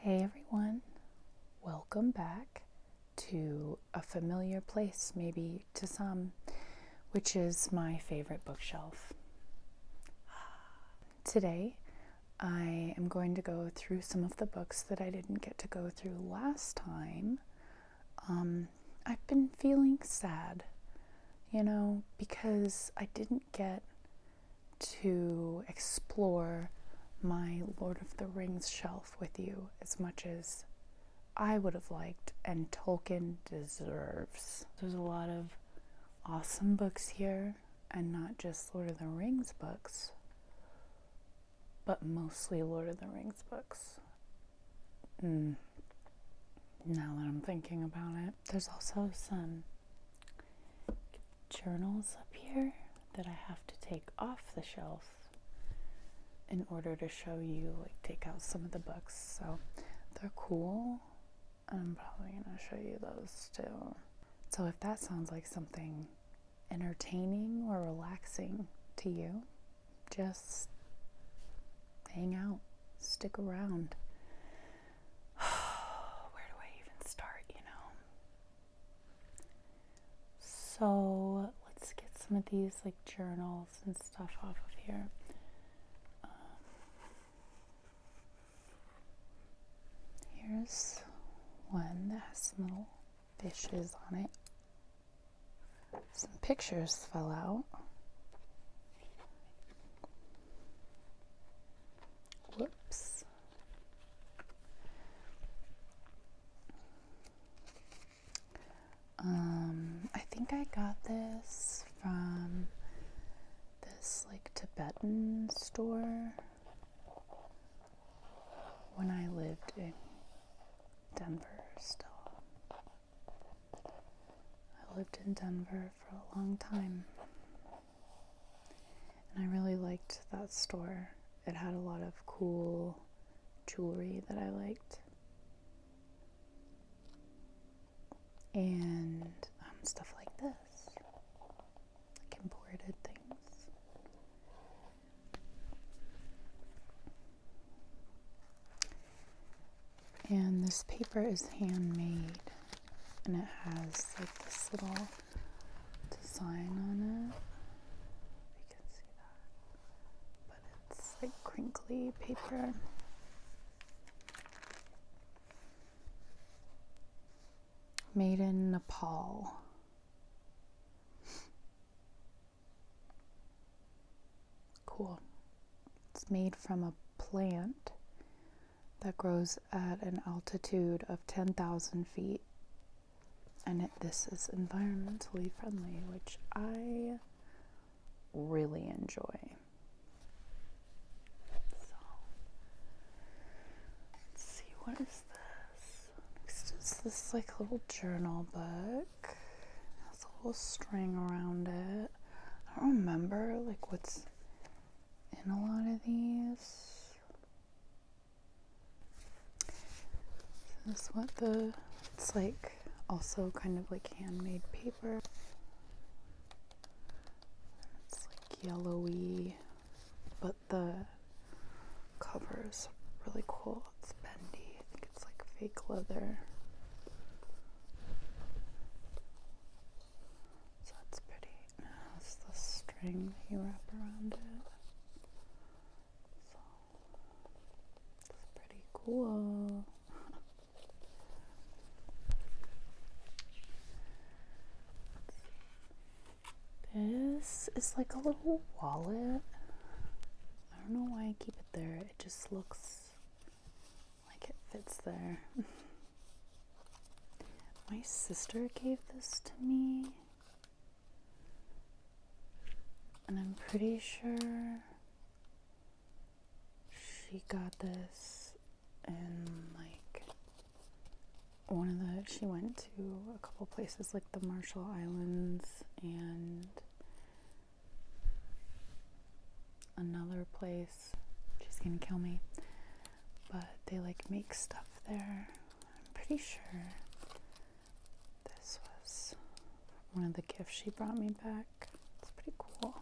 Hey everyone, welcome back to a familiar place, maybe to some, which is my favorite bookshelf. Today, I am going to go through some of the books that I didn't get to go through last time. I've been feeling sad, because I didn't get to explore my Lord of the Rings shelf with you as much as I would have liked and Tolkien deserves. There's a lot of awesome books here, and not just Lord of the Rings books, but mostly Lord of the Rings books. Now that I'm thinking about it, there's also some journals up here that I have to take off the shelf in order to show you, take out some of the books. So they're cool. I'm probably going to show you those too. So if that sounds like something entertaining or relaxing to you, just hang out, stick around. Where do I even start, So let's get some of these journals and stuff off of here. Here's one that has some little fishes on it. Some pictures fell out. Whoops. I think I got this from this Tibetan store when I lived in Denver still. I lived in Denver for a long time, and I really liked that store. It had a lot of cool jewelry that I liked, and stuff like this, embroidered things. And this paper is handmade, and it has this little design on it. You can see that. But it's crinkly paper. Made in Nepal. Cool. It's made from a plant that grows at an altitude of 10,000 feet, and this is environmentally friendly, which I really enjoy. So, let's see, what is this? Next is this little journal book. It has a little string around it. I don't remember what's in a lot of these. This is what it's also kind of handmade paper. It's yellowy, but the cover is really cool. It's bendy. I think it's fake leather. So it's pretty. It has the string you wrap around it. So it's pretty cool. This is a little wallet. I don't know why I keep it there. It just looks like it fits there. My sister gave this to me, and I'm pretty sure she got this in she went to a couple places the Marshall Islands and another place. She's gonna kill me, but they make stuff there. I'm pretty sure this was one of the gifts she brought me back. It's pretty cool.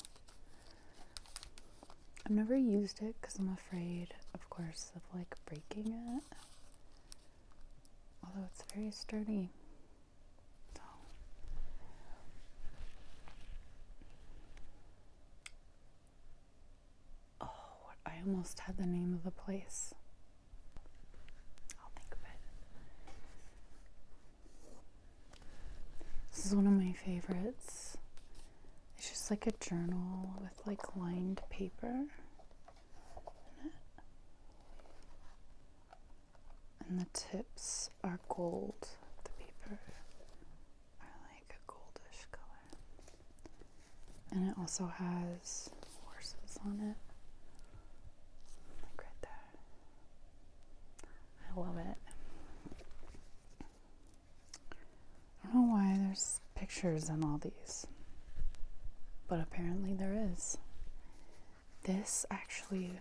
I've never used it because I'm afraid, of course, of breaking it. although it's very sturdy. So. Oh, I almost had the name of the place. I'll think of it. This is one of my favorites. It's just like a journal with like lined paper in it. And the tips are gold. The paper are like a goldish color. And it also has horses on it. Like right there. I love it. I don't know why there's pictures in all these, but apparently there is. This actually,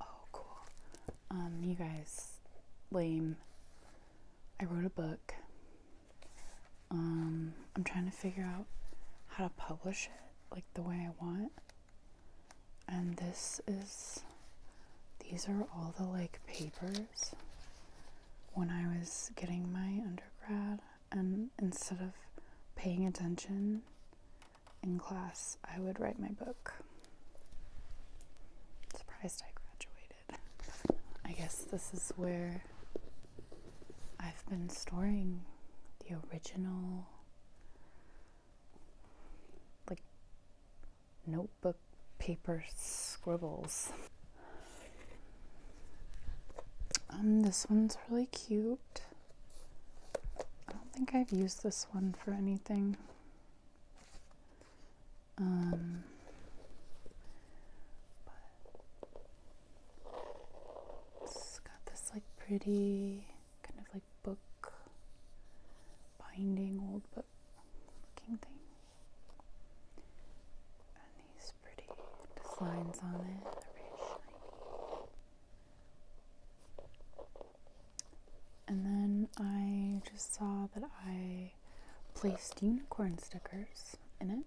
oh cool. You guys, lame. I wrote a book. I'm trying to figure out how to publish it like the way I want. And these are all the like papers when I was getting my undergrad, and instead of paying attention in class, I would write my book. Surprised I graduated. I guess this is where I've been storing the original like notebook paper scribbles. This one's really cute. I don't think I've used this one for anything. It's got this like pretty kind of like book binding, old book looking thing. And these pretty designs on it. They're very shiny. And then I just saw that I placed unicorn stickers in it.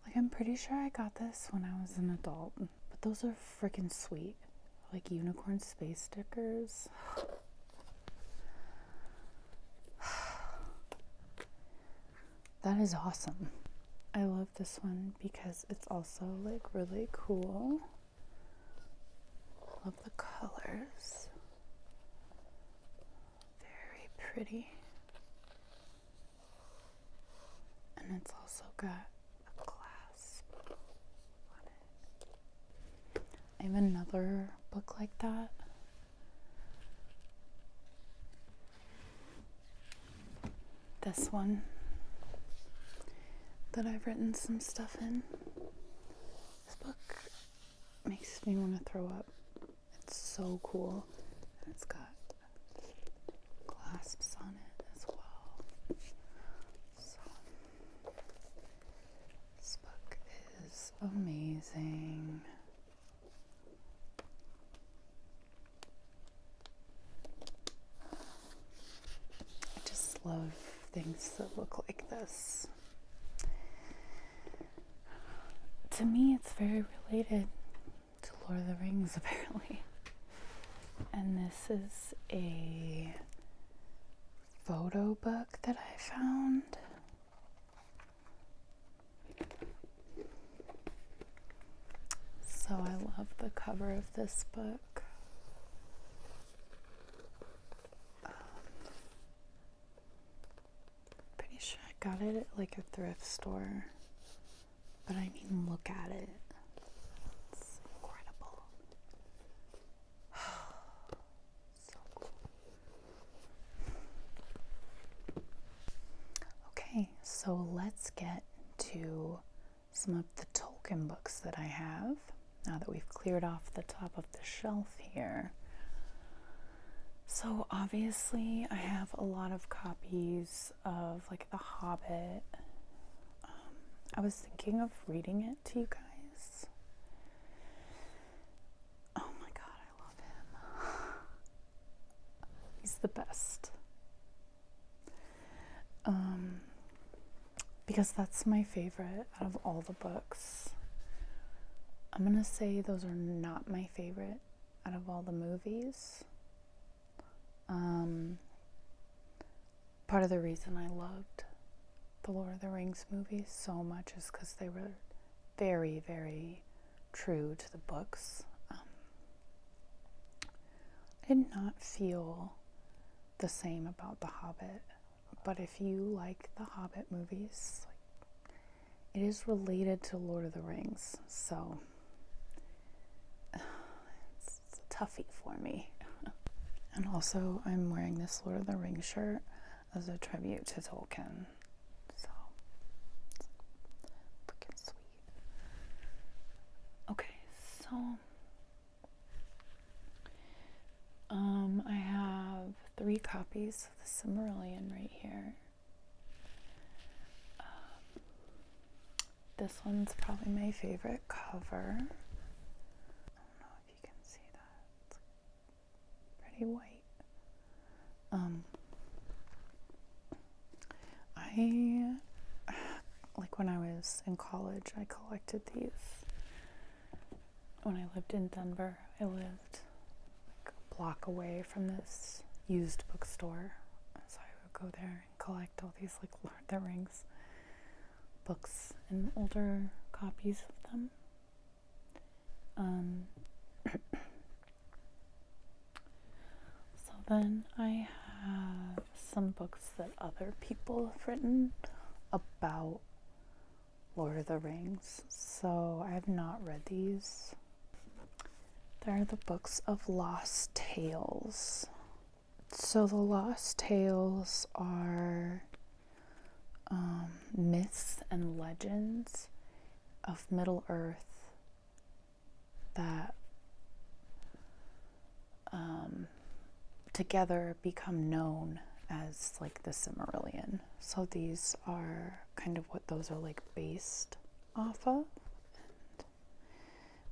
Like, I'm pretty sure I got this when I was an adult, but those are freaking sweet. Like unicorn space stickers. That is awesome. I love this one because it's also like really cool. Love the colors. Very pretty. And it's also got a clasp on it. I have another book like that. This one that I've written some stuff in. This book makes me want to throw up. It's so cool. And it's got clasps on it as well. So, this book is amazing. I just love things that look like this. To me, it's very related to Lord of the Rings, apparently. And this is a photo book that I found. So I love the cover of this book. Pretty sure I got it at like a thrift store. But I mean, look at it. It's incredible. So cool. Okay, so let's get to some of the Tolkien books that I have. Now that we've cleared off the top of the shelf here. So obviously I have a lot of copies of like The Hobbit. I was thinking of reading it to you guys. Oh my god, I love him. He's the best. Because that's my favorite out of all the books. I'm gonna say those are not my favorite out of all the movies. Part of the reason I loved the Lord of the Rings movies so much is because they were very, very true to the books. I did not feel the same about The Hobbit, but if you like the Hobbit movies, it is related to Lord of the Rings, so it's a toughie for me. And also, I'm wearing this Lord of the Rings shirt as a tribute to Tolkien, so it's freaking sweet. Okay, so I have 3 copies of the Silmarillion right here. This one's probably my favorite cover. I don't know if you can see that. It's pretty white. When I was in college, I collected these. When I lived in Denver, I lived a block away from this used bookstore. So I would go there and collect all these Lord of the Rings books and older copies of them. So then I have some books that other people have written about Lord of the Rings. So I have not read these. They're the books of Lost Tales. So the Lost Tales are myths and legends of Middle Earth that together become known as the Silmarillion. So these are kind of what those are based off of,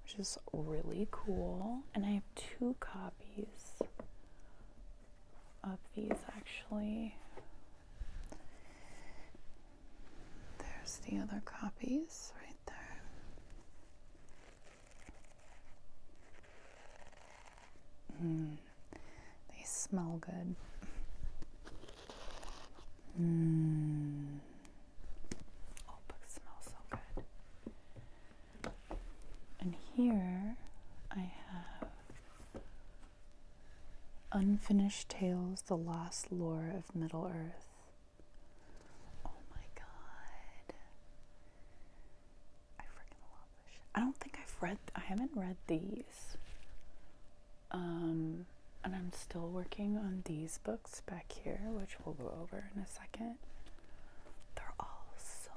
which is really cool. And I have 2 copies of these actually. There's the other copies right there. They smell good. Oh, books smell so good. And here I have Unfinished Tales, The Lost Lore of Middle Earth. Oh my god. I freaking love this shit. I haven't read these. And I'm still working on these books back here, which we'll go over in a second. They're all so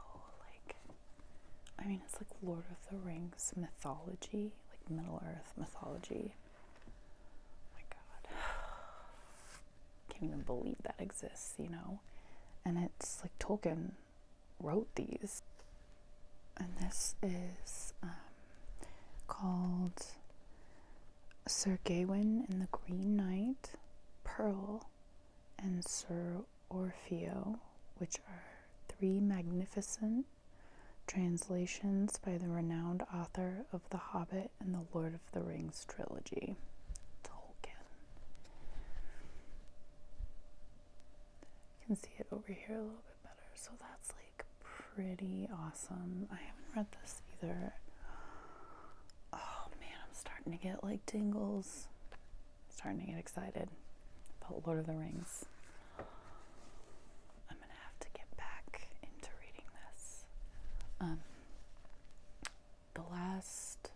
it's Lord of the Rings mythology, Middle Earth mythology. Oh my god. Can't even believe that exists, And it's Tolkien wrote these. And this is called Sir Gawain and the Green Knight, Pearl, and Sir Orfeo, which are 3 magnificent translations by the renowned author of The Hobbit and the Lord of the Rings trilogy, Tolkien. You can see it over here a little bit better. So that's pretty awesome. I haven't read this either. Oh man, I'm starting to get tingles. I'm starting to get excited about Lord of the Rings. I'm gonna have to get back into reading this. The last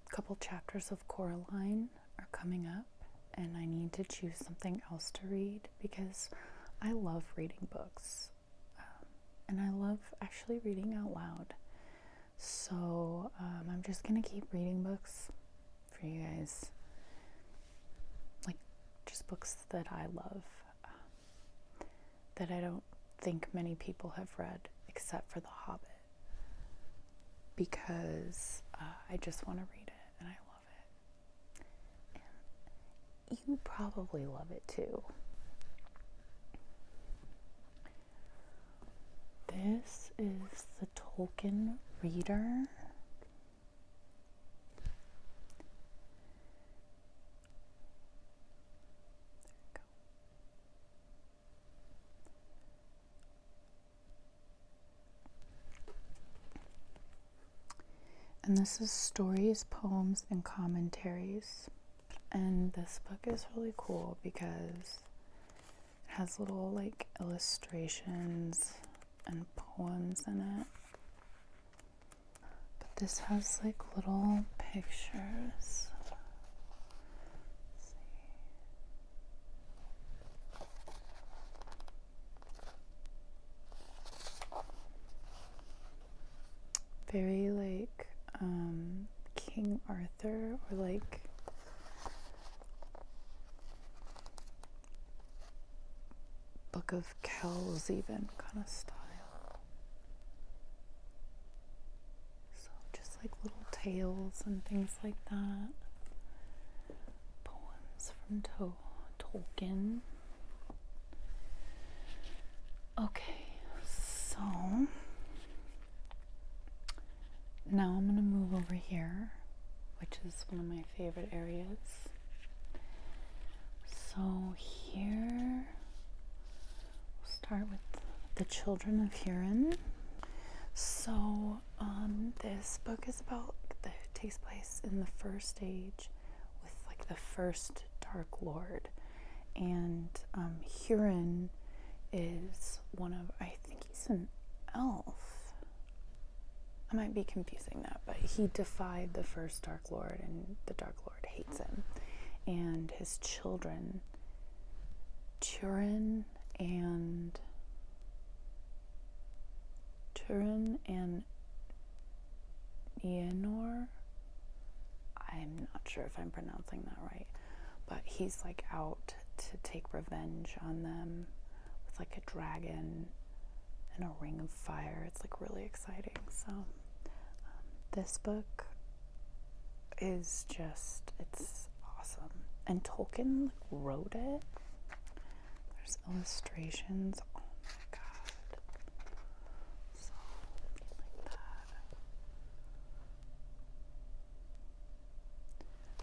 couple chapters of Coraline are coming up, and I need to choose something else to read because I love reading books, and I love actually reading out loud. So I'm just gonna keep reading books for you guys, just books that I love, that I don't think many people have read except for The Hobbit, because I just want to read it and I love it. And you probably love it too. This is the Tolkien Reader. And this is Stories, Poems, and Commentaries. And this book is really cool because it has little like illustrations and poems in it. But this has like little pictures. Very like King Arthur, or like Book of Kells even kind of style. So just like little tales and things like that. Poems from Tolkien. Okay, so now I'm going to move over here, which is one of my favorite areas. So here, we'll start with the Children of Huron. So this book is about, it takes place in the First Age with like the first Dark Lord. And Huron is one of, I think he's an elf. I might be confusing that, but he defied the first Dark Lord, and the Dark Lord hates him. And his children, Turin and Nienor, I'm not sure if I'm pronouncing that right, but he's like out to take revenge on them with like a dragon and a ring of fire. It's like really exciting. So this book is just, it's awesome. And Tolkien wrote it. There's illustrations. Oh my god. So like that.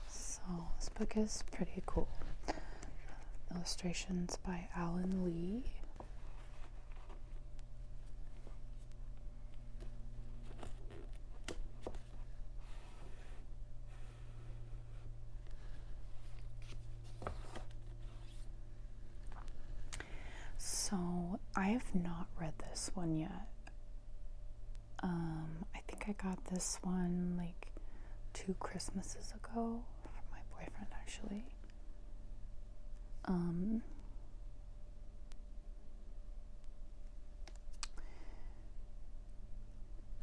So this book is pretty cool. Illustrations by Alan Lee. So I have not read this one yet. I think I got this one like 2 Christmases ago from my boyfriend, actually.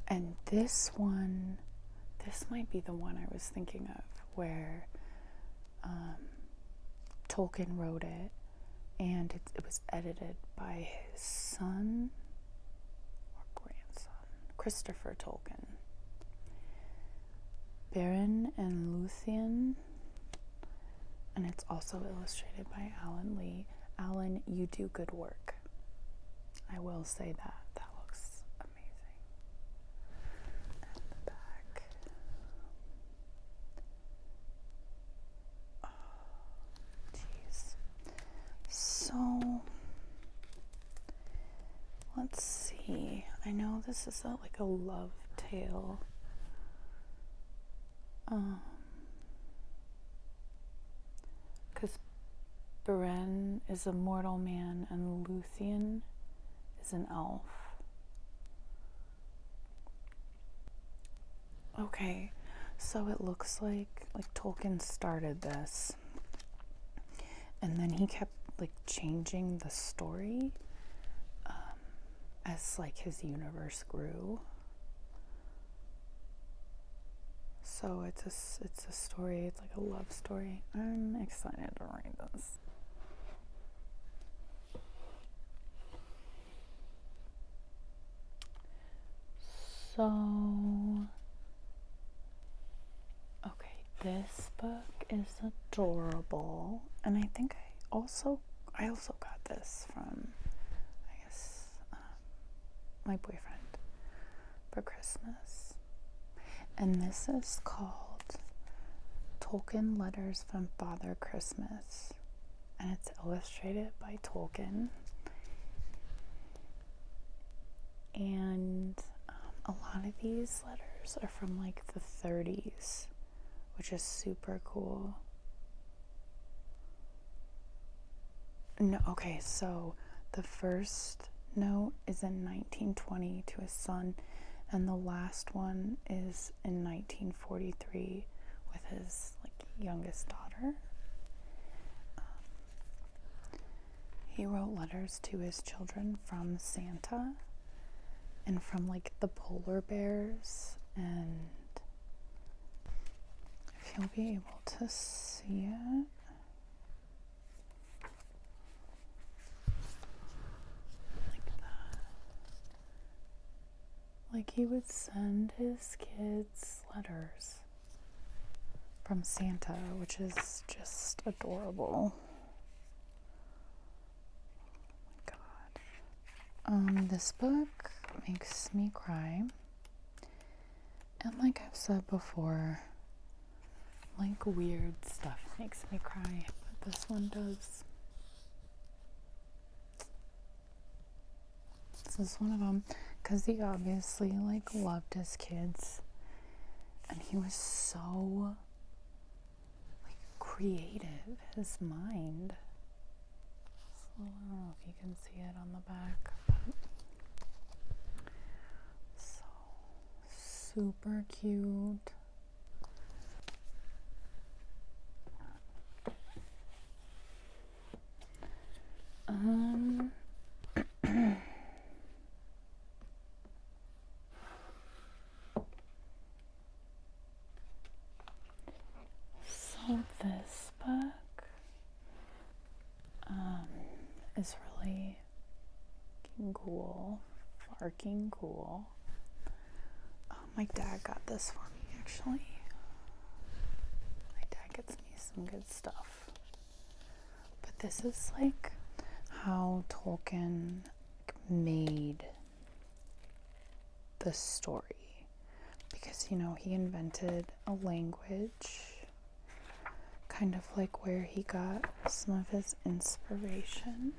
And this one, this might be the one I was thinking of, where Tolkien wrote it, and it was edited by his son or grandson, Christopher Tolkien. Beren and Luthien, and it's also illustrated by Alan Lee. Alan, you do good work. I will say that. That looks amazing. And the back. Oh, jeez. So, let's see. I know this is like a love tale. Because Beren is a mortal man and Luthien is an elf. Okay, so it looks like Tolkien started this, and then he kept like changing the story as like his universe grew. So it's a story, it's like a love story. I'm excited to read this. So, okay, this book is adorable, and I think I also got this from, I guess, my boyfriend for Christmas. And this is called Tolkien Letters from Father Christmas. And it's illustrated by Tolkien. And a lot of these letters letters are from like the 30s, which is super cool. No, okay, so the first note is in 1920 to his son, and the last one is in 1943 with his like youngest daughter. He wrote letters to his children from Santa and from like the polar bears, and if you'll be able to see it, like that. Like he would send his kids letters from Santa, which is just adorable. This book makes me cry, and like I've said before, like weird stuff makes me cry, but this one does. This is one of them, because he obviously like loved his kids, and he was so like creative, his mind. So I don't know if you can see it on the back. So super cute. So this book is really cool, fucking cool. My dad got this for me, actually. My dad gets me some good stuff. But this is like how Tolkien made the story. Because, you know, he invented a language, kind of like where he got some of his inspiration.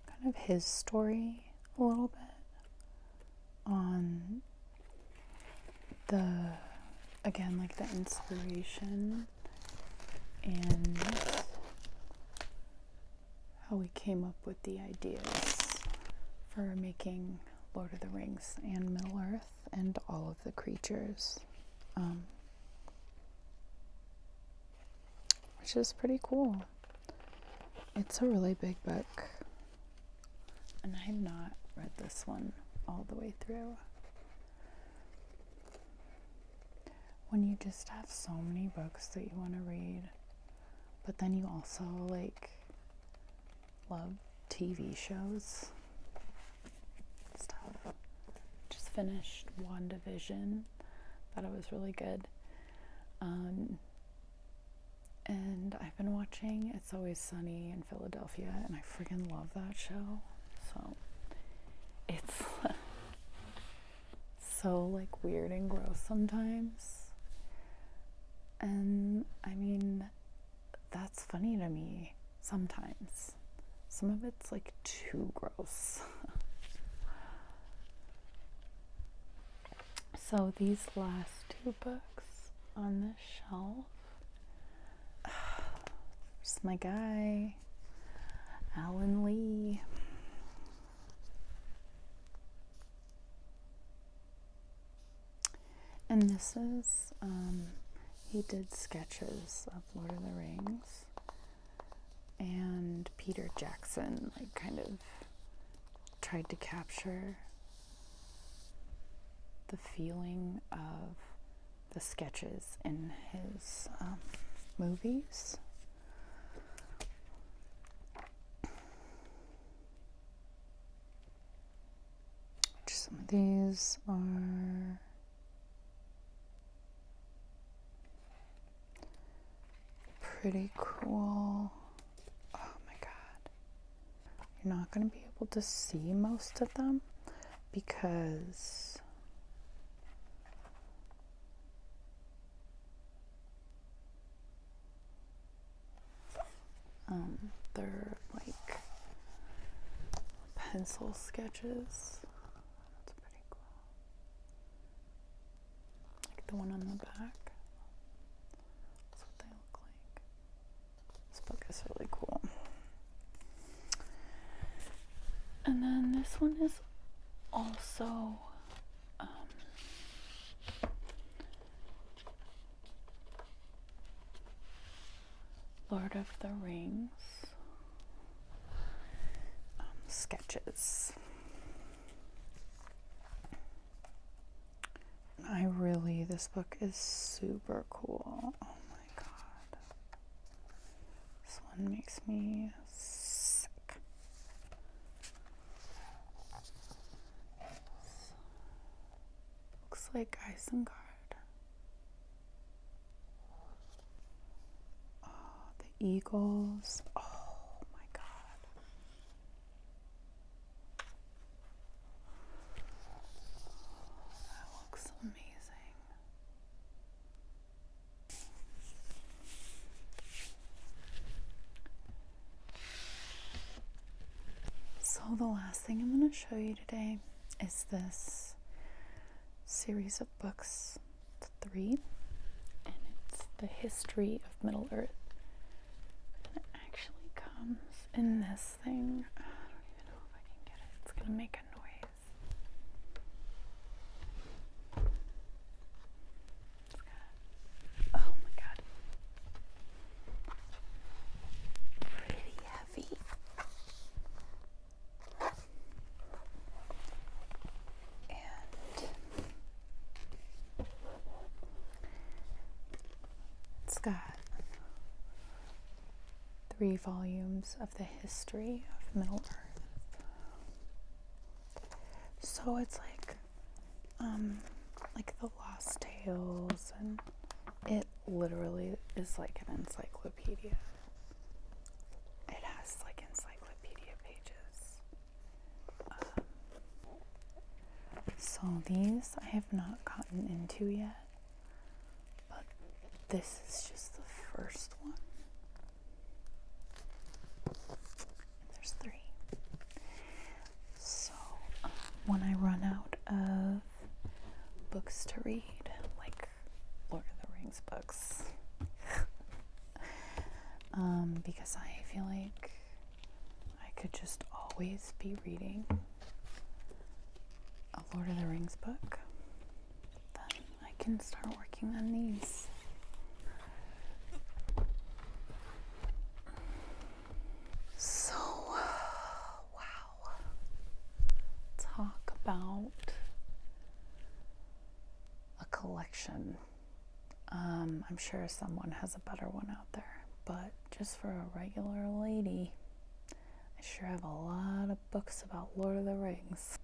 Kind of his story a little bit on the, again, like the inspiration and how we came up with the ideas for making Lord of the Rings and Middle-earth and all of the creatures, which is pretty cool. It's a really big book, and I have not read this one all the way through. When you just have so many books that you want to read, but then you also like love TV shows stuff. Just finished WandaVision. Thought it was really good. And I've been watching It's Always Sunny in Philadelphia, and I freaking love that show. So it's so like weird and gross sometimes. And I mean, that's funny to me sometimes. Some of it's like too gross. So these last two books on this shelf, there's my guy, Alan Lee. And this is, he did sketches of Lord of the Rings. And Peter Jackson, like, kind of tried to capture the feeling of the sketches in his movies. Which some of these are pretty cool. Oh my god. You're not going to be able to see most of them because They're like pencil sketches. That's pretty cool. Like the one on the back. That's what they look like. This book is really cool. And then this one is also Lord of the Rings sketches. This book is super cool. Oh my god. This one makes me sick. Looks like Isengard. Oh, the eagles. Oh my god. That looks amazing. So the last thing I'm going to show you today is this series of books, 3, and it's the history of Middle Earth. And it actually comes in this thing. I don't even know if I can get it. It's going to make a noise. It's got, oh my god, pretty heavy. It's got 3 volumes of the history of Middle Earth. So it's like the Lost Tales, and it literally is like an encyclopedia. It has like encyclopedia pages. So these I have not gotten into yet. This is just the first one. And there's 3. So when I run out of books to read, like Lord of the Rings books, because I feel like I could just always be reading a Lord of the Rings book, then I can start working on these. So, wow. Talk about a collection. I'm sure someone has a better one out there, but just for a regular lady, I sure have a lot of books about Lord of the Rings.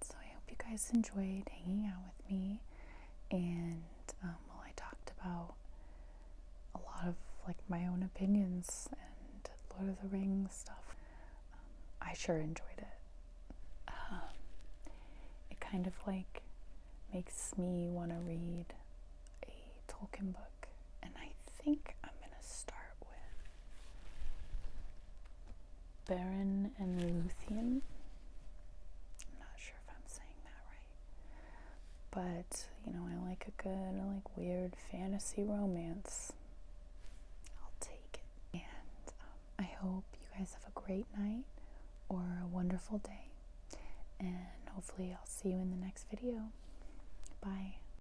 So I hope you guys enjoyed hanging out with me, and I talked about a lot of like my own opinions and Lord of the Rings stuff. I sure enjoyed it. It kind of like makes me want to read a Tolkien book, and I think I'm going to start with Beren and Luthien. I'm not sure if I'm saying that right, but I like a good, weird fantasy romance. I'll take it. And I hope you guys have a great night or a wonderful day, and hopefully I'll see you in the next video. Bye.